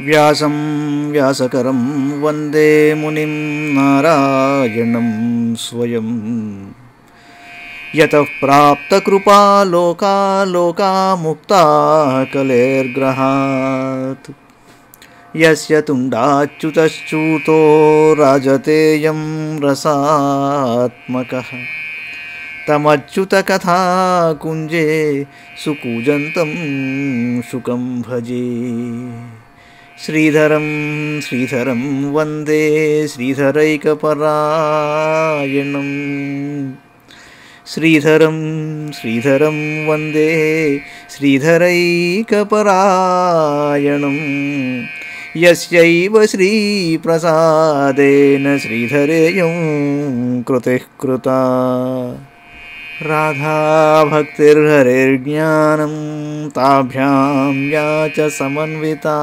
వ్యాసం వ్యాసకరం వందే మునిం నారాయణం స్వయం. యతః ప్రాప్తకృపా లోకా లోకాముక్తా కలేర్గ్రహాత్. యస్య తుండాచ్యుతశ్చ్యుతో రాజతేయం రసాత్మకః. తమచ్యుతకథాకుంజే సుకూజంతం శుకం భజే. శ్రీధరం శ్రీధరం వందే శ్రీధరైకపరాయణం. శ్రీధరం శ్రీధరం వందే శ్రీధరైకపరాయణం. యస్యైవ శ్రీప్రసాదేన శ్రీధరేయం కృతిః కృతా. రాధాభక్తిర్హరిర్జ్ఞానం తాభ్యాం యా చ సమన్వితా.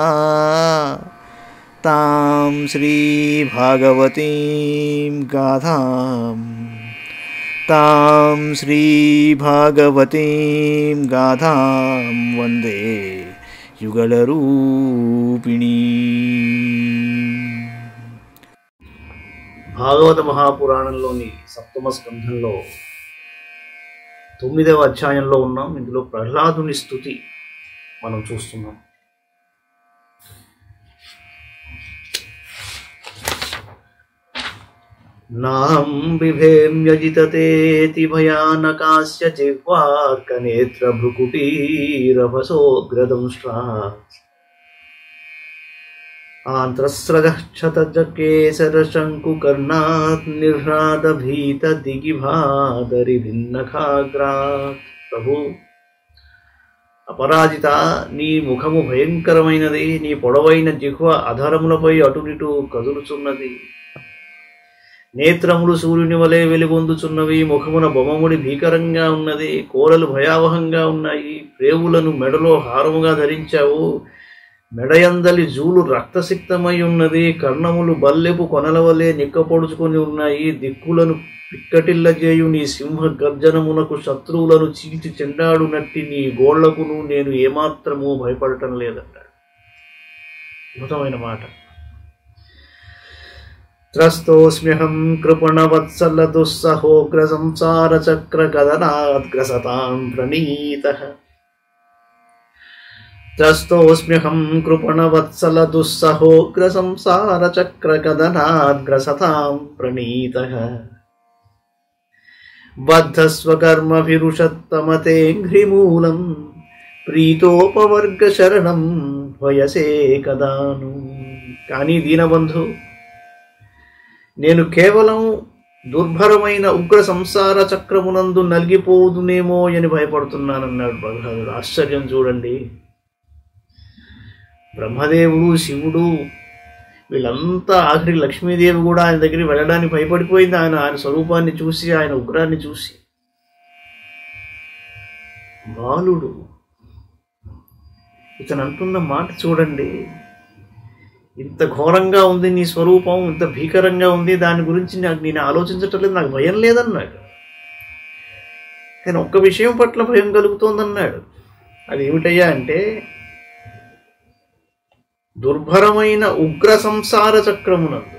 తాం శ్రీభాగవతీం గాథాం వందే యుగళరూపిణీ. భాగవత మహాపురాణంలోని సప్తమ స్కంధంలో 9వ అధ్యాయంలో ఉన్నాం. ఇందులో ప్రహ్లాదుని స్తుతి మనం చూస్తున్నాం. నాం బిభేమ్యజితతేతి భయానకాస్య జిహ్వార్కనేత్ర భృకుటీరభసోగ్రదంష్ట్రా. ఆంత్రస్రగచ్చతజకేసరశంకుకర్ణాత్ నిర్హ్రాదభీతదిగిభాదరిభిన్నఖాగ్రాత్. ప్రభు అపరాజిత, నీ ముఖము భయంకరమైనది, నీ పొడవైన జిహ్వ అధరములపై అటునిటు కదులుచున్నది. నేత్రములు సూర్యుని వలె వెలుగొందుచున్నవి. ముఖమున బొమ్మముడి భీకరంగా ఉన్నది. కోరలు భయావహంగా ఉన్నాయి. ప్రేవులను మెడలో హారముగా ధరించావు. మెడయందలి జూలు రక్తసిక్తమై ఉన్నది. కర్ణములు బల్లెపు కొనల వలె నిక్కపొడుచుకొని ఉన్నాయి. దిక్కులను పిక్కటిల్లజేయు నీ సింహ గర్జనమునకు శత్రువులను చీల్చి చెండాడునట్టి నీ గోళ్లకును నేను ఏమాత్రము భయపడటం లేదన్నాడు. అద్భుతమైన మాట. త్రస్తోస్మ్యహం కృపణవత్సల దుస్సహోగ్ర సంసార చక్ర కదనాద్గ్రసతాం ప్రణీతః. త్రస్తోస్మ్యహం కృపణవత్సల దుస్సహోగ్ర సంసార చక్ర కదనాద్గ్రసతాం ప్రణీతః. బద్ధస్వకర్మభిరుషత్తమతేంఘ్రిమూలం ప్రీతోపవర్గ శరణం వయసే కదాను. కానీ దీనబంధు, నేను కేవలం దుర్భరమైన ఉగ్ర సంసార చక్రమునందు నలిగిపోదునేమో అని భయపడుతున్నానన్నాడు ప్రహ్లాదుడు. ఆశ్చర్యం చూడండి. బ్రహ్మదేవుడు, శివుడు వీళ్ళంతా, ఆఖరి లక్ష్మీదేవి కూడా ఆయన దగ్గరికి వెళ్ళడానికి భయపడిపోయింది. ఆయన స్వరూపాన్ని చూసి, ఆయన ఉగ్రాన్ని చూసి. బాలుడు ఇతను అంటున్న మాట చూడండి. ఇంత ఘోరంగా ఉంది నీ స్వరూపం, ఇంత భీకరంగా ఉంది, దాని గురించి నేను ఆలోచించటం లేదు, నాకు భయం లేదన్నాడు. కానీ ఒక్క విషయం పట్ల భయం కలుగుతోందన్నాడు. అది ఏమిటయ్యా అంటే, దుర్భరమైన ఉగ్ర సంసార చక్రమునందు.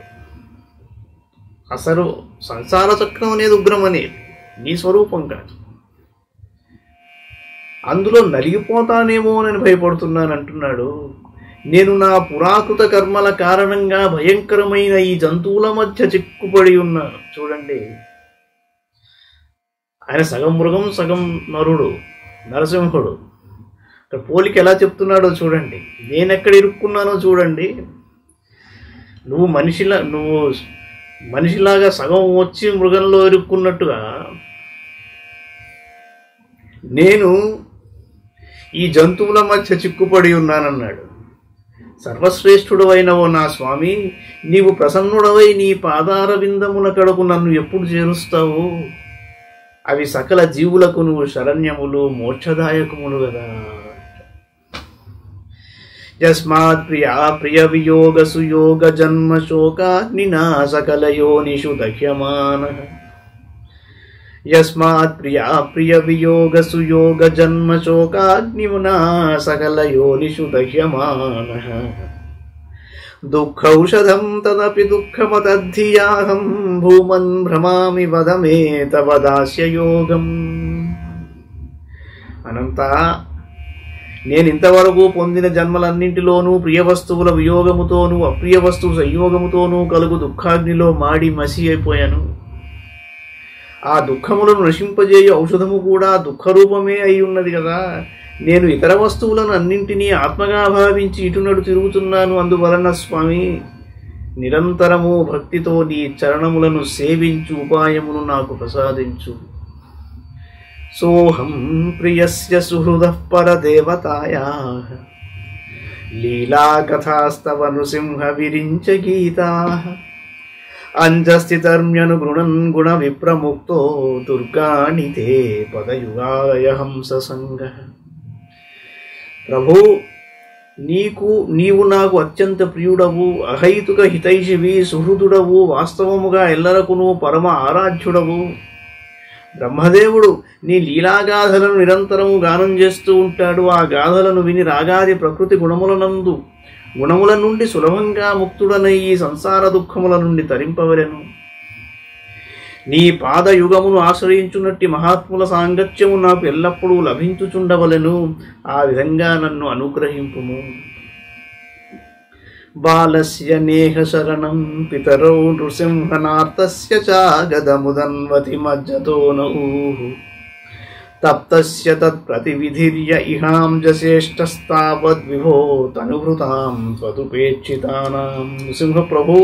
అసలు సంసార చక్రం అనేది ఉగ్రం అనేది, నీ స్వరూపం కాదు. అందులో నలిగిపోతానేమో అని భయపడుతున్నాను అంటున్నాడు. నేను నా పురాకృత కర్మల కారణంగా భయంకరమైన ఈ జంతువుల మధ్య చిక్కుపడి ఉన్నాను. చూడండి, ఆయన సగం మృగం సగం నరుడు, నరసింహుడు. ఇక్కడ పోలిక ఎలా చెప్తున్నాడో చూడండి. నేనెక్కడ ఇరుక్కున్నానో చూడండి. నువ్వు మనిషిలాగా సగం వచ్చి మృగంలో ఇరుక్కున్నట్టుగా నేను ఈ జంతువుల మధ్య చిక్కుపడి ఉన్నానన్నాడు. సర్వశ్రేష్ఠుడవైన ఓ నా స్వామి, నీవు ప్రసన్నుడవై నీ పాదార విందముల కడకు నన్ను ఎప్పుడు చేరుస్తావు? అవి సకల జీవులకు నువ్వు శరణ్యములు, మోక్షదాయకములు కదా. యస్మాత్ ప్రియా ప్రియ వియోగ సుయోగ జన్మ శోకాగ్నినా సకల యోనిషు దహ్యమానః. యస్మాత్ ప్రియా ప్రియ వియోగ సుయోగ జన్మ శోకాగ్నిమునా సకల యోనిషు దహ్యమానః. దుఃఖౌషధం తదపి దుఃఖమతద్ధియాహం భూమన్ భ్రమామి వద మే తవ దాస్యయోగం. అనంత, నేనింతవరకు పొందిన జన్మలన్నింటిలోనూ ప్రియ వస్తువుల వియోగముతోనూ అప్రియ వస్తువు సంయోగముతోనూ కలుగు దుఃఖాగ్నిలో మాడి మసి అయిపోయాను. ఆ దుఃఖములను నశింపజేయ ఔషధము కూడా దుఃఖరూపమే అయి ఉన్నది కదా. నేను ఇతర వస్తువులను అన్నింటినీ ఆత్మగా భావించి ఇటునడు తిరుగుతున్నాను. అందువలన స్వామి, నిరంతరము భక్తితో నీ చరణములను సేవించు ఉపాయమును నాకు ప్రసాదించు. సోహం ప్రియస్య సుహృదః పరదేవతాయాః లీలాకథాస్తవ నృసింహ విరించ గీతాః అంజస్థితర్మ్యనుగృణన్ గుణ విప్రముక్తో దుర్గాణి తే పదయుగాయ హంస సంగః. ప్రభు, నీవు నాకు అత్యంత ప్రియుడవు, అహైతుక హితైషివి, సుహృదుడవు, వాస్తవముగా ఎల్లరకును పరమ ఆరాధ్యుడవు. బ్రహ్మదేవుడు నీ లీలాగాథలను నిరంతరము గానం చేస్తూ ఉంటాడు. ఆ గాథలను విని రాగాది ప్రకృతి గుణముల నుండి సులభంగా ముక్తుడనై ఈ సంసార దుఃఖముల నుండి తరింపవలెను. నీ పాదయుగమును ఆశ్రయించున్నట్టి మహాత్ముల సాంగత్యము నాకు ఎల్లప్పుడూ లభించుచుండవలెను. ఆ విధంగా నన్ను అనుగ్రహింపుము. బాలస్య నేహ శరణం పితరౌ నృసింహనార్తస్య చాగదముదన్వతి మజ్జతో నూః తప్తస్య తత్ప్రతివిధిర్య ఇహాం జశ్రేష్ఠస్తావద్విభో తనుభృతాం త్వదుపేక్షితానాం. నృసింహ ప్రభు,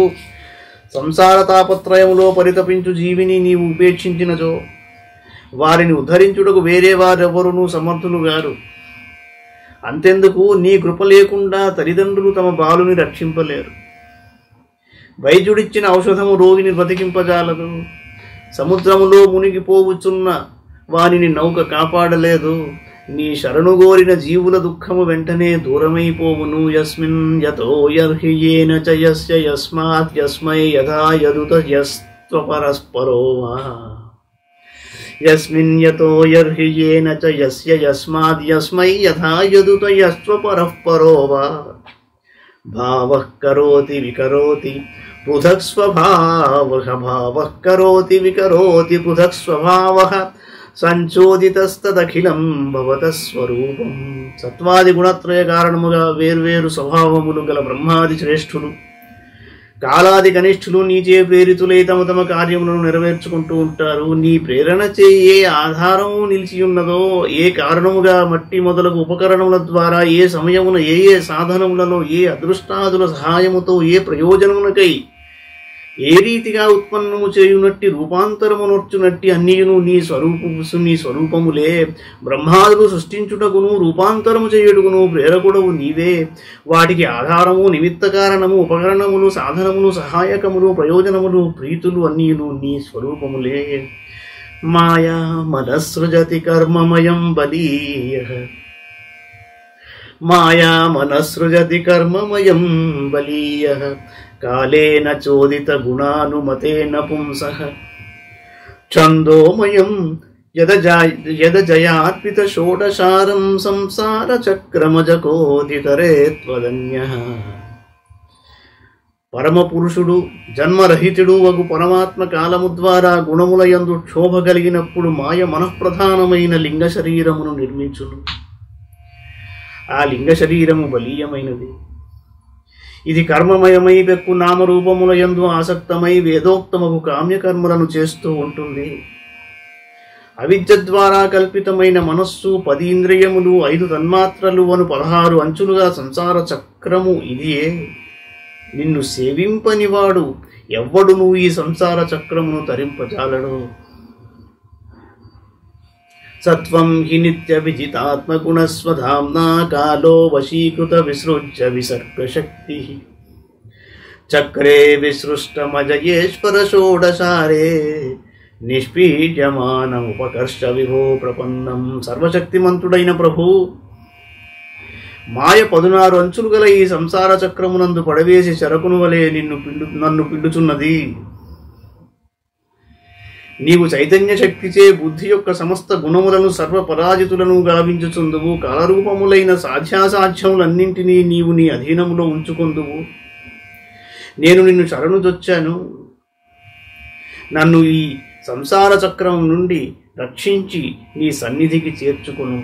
సంసార తాపత్రయములో పరితపించు జీవిని నీవు ఉపేక్షించినచో వారిని ఉద్ధరించుటకు వేరే వారెవరునూ సమర్థులు గారు. అంతెందుకు, నీ కృప లేకుండా తల్లిదండ్రులు తమ బాలుని రక్షింపలేరు. వైద్యుడిచ్చిన ఔషధము రోగిని బ్రతికింపజాలదు. సముద్రములో మునిగిపోవుచున్న వానిని నౌక కాపాడలేదు. నీ శరణుగోరిన జీవుల దుఃఖము వెంటనే దూరమైపోవును. యస్మిన్ యతో యర్హ్యేన చ యస్య యస్మాత్ యస్మై యథా యదుత యస్త్వపరస్పరో వా. యస్మిన్ యతో యర్హ్యేన చ యస్య యస్మాద్ యస్మై యథా యదుత యస్త్వపరఃపరో వా. భావః కరోతి వికరోతి పృథక్ స్వభావః భావః కరోతి వికరోతి పృథక్ స్వభావః సంచోదితస్తదఖిలం భవతః స్వరూపం. సత్వాది గుణత్రయ కారణముగా వేర్వేరు స్వభావములు గల బ్రహ్మాది శ్రేష్ఠులు, కాలాది కనిష్ఠులు నీచే ప్రేరితులై తమ తమ కార్యములను నెరవేర్చుకుంటూ ఉంటారు. నీ ప్రేరణ చే ఏ ఆధారము నిలిచియున్నదో, ఏ కారణముగా మట్టి మొదలగు ఉపకరణముల ద్వారా, ఏ సమయమున ఏ ఏ సాధనములలో, ఏ అదృష్టాదుల సహాయముతో, ఏ ప్రయోజనమునకై ఏ రీతిగా ఉత్పన్నము చేయునట్టి రూపాంతరమునొచ్చునట్టి అన్నియును నీ స్వరూపములే. బ్రహ్మాదులు సృష్టించుటకును రూపాంతరము చేయుటకును ప్రేరకుడవు నీవే. వాటికి ఆధారము, నిమిత్త కారణము, ఉపకరణములు, సాధనములు, సహాయకములు, ప్రయోజనములు, ప్రీతులు అన్నియును నీ స్వరూపములే. మాయా మనసృజతి కర్మమయం బలీయః మాయా మనసృజతి కర్మమయం బలీయః కాలేన చోదిత గుణానుమతేన పుంసః ఛందోమయం యదజయాత్పిత షోడశారం సంసార చక్రమజకోదితరే త్వదన్యః. పరమపురుషుడు జన్మరహితుడు వగు పరమాత్మ కాలము ద్వారా గుణముల యందు క్షోభ కలిగినప్పుడు మాయ మనఃప్రధానమైన లింగ శరీరమును నిర్మించును. ఆ లింగ శరీరము బలీయమైనది. ఇది కర్మమయమై పెక్కు నామరూపముల యందు ఆసక్తమై వేదోక్తమగు కామ్యకర్మలను చేస్తూ ఉంటుంది. అవిద్య ద్వారా కల్పితమైన మనస్సు, 10 ఇంద్రియములు, 5 తన్మాత్రలు అను 16 అంచులుగా సంసార చక్రము ఇదియే. నిన్ను సేవింపనివాడు ఎవ్వడును ఈ సంసార చక్రమును తరింపజాలడు. సత్వం హి నిత్య విజితాత్మగుణస్వధామ్నా కాలో వశీకృత విసృజ్య విసర్గశక్తి చక్రే విసృష్టమజయేశ్వర షోడశారే నిష్పీడ్యమానముపకర్ష విభో ప్రపన్నం. సర్వశక్తిమంతుడైన ప్రభు, మాయ 16 అంచులు గల ఈ సంసార చక్రమునందు పడవేసి చెరకును వలె నన్ను పిండుచున్నది. నీవు చైతన్య శక్తిచే బుద్ధి యొక్క సమస్త గుణములను సర్వపరాజితులను గావించుచుందువు. కాలరూపములైన సాధ్యాసాధ్యములన్నింటినీ నీవు నీ అధీనములో ఉంచుకొందువు. నేను నిన్ను శరణుజొచ్చాను, నన్ను ఈ సంసార చక్రం నుండి రక్షించి నీ సన్నిధికి చేర్చుకొను.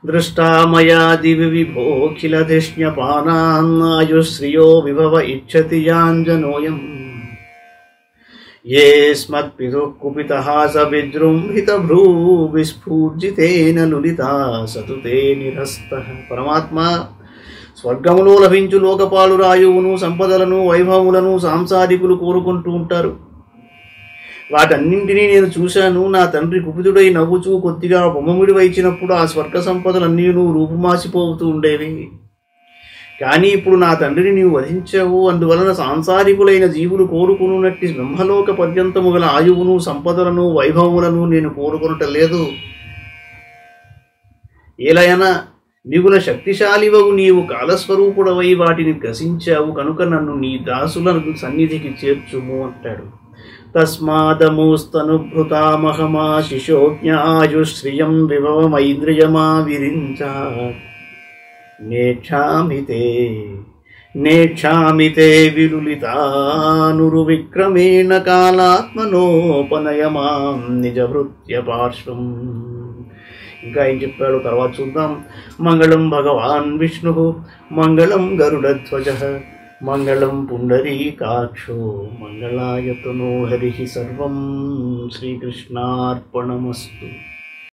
దృష్టామయా దివి విభోఖిలధిష్ణ్యపానాయుశ్రియో విభవ ఇచ్చతి యాంజనోయం ఏస్మత్పితుః కుపితహాస విజృంభిత భ్రూ విస్ఫూర్జితేన లులితా సతుతే నిరస్తః. పరమాత్మ, స్వర్గములో లభించు లోకపాలు రాయువును, సంపదలను, వైభవములను సాంసారికులు కోరుకుంటూ ఉంటారు. వాటన్నింటినీ నేను చూశాను. నా తండ్రి కుపితుడై నవ్వుచూ కొద్దిగా బొమ్మముడి వైచినప్పుడు ఆ స్వర్గ సంపదలన్నీ రూపుమాసిపోతూ ఉండేవి. కానీ ఇప్పుడు నా తండ్రిని నీవు వధించావు, అందువలన సాంసారికులైన జీవులు కోరుకున్నట్టి బ్రహ్మలోక పర్యంతము గల ఆయువును, సంపదలను, వైభవములను నేను కోరుకునట లేదు. ఏలయన మిగుల శక్తిశాలివవు నీవు, కాలస్వరూపుడవై వాటిని గ్రసించావు కనుక నన్ను నీ దాసుల సన్నిధికి చేర్చుము అంటాడు. తస్మాదముస్తనుభృతామహమాశిశోజ్ఞాయుశ్రియం విభవమైంద్రియమా విరించా నేక్షామితే విలులితానురువిక్రమేణ కాలాత్మనోపనయమాం నిజభృత్య పార్శ్వం. ఇంకా ఏం చెప్పాడు తర్వాత చూద్దాం. మంగళం భగవాన్ విష్ణు, మంగళం గరుడధ్వజ, మంగళం పుండరీకాక్షో, మంగళాయతనో హరి. సర్వం శ్రీకృష్ణార్పణమస్తు.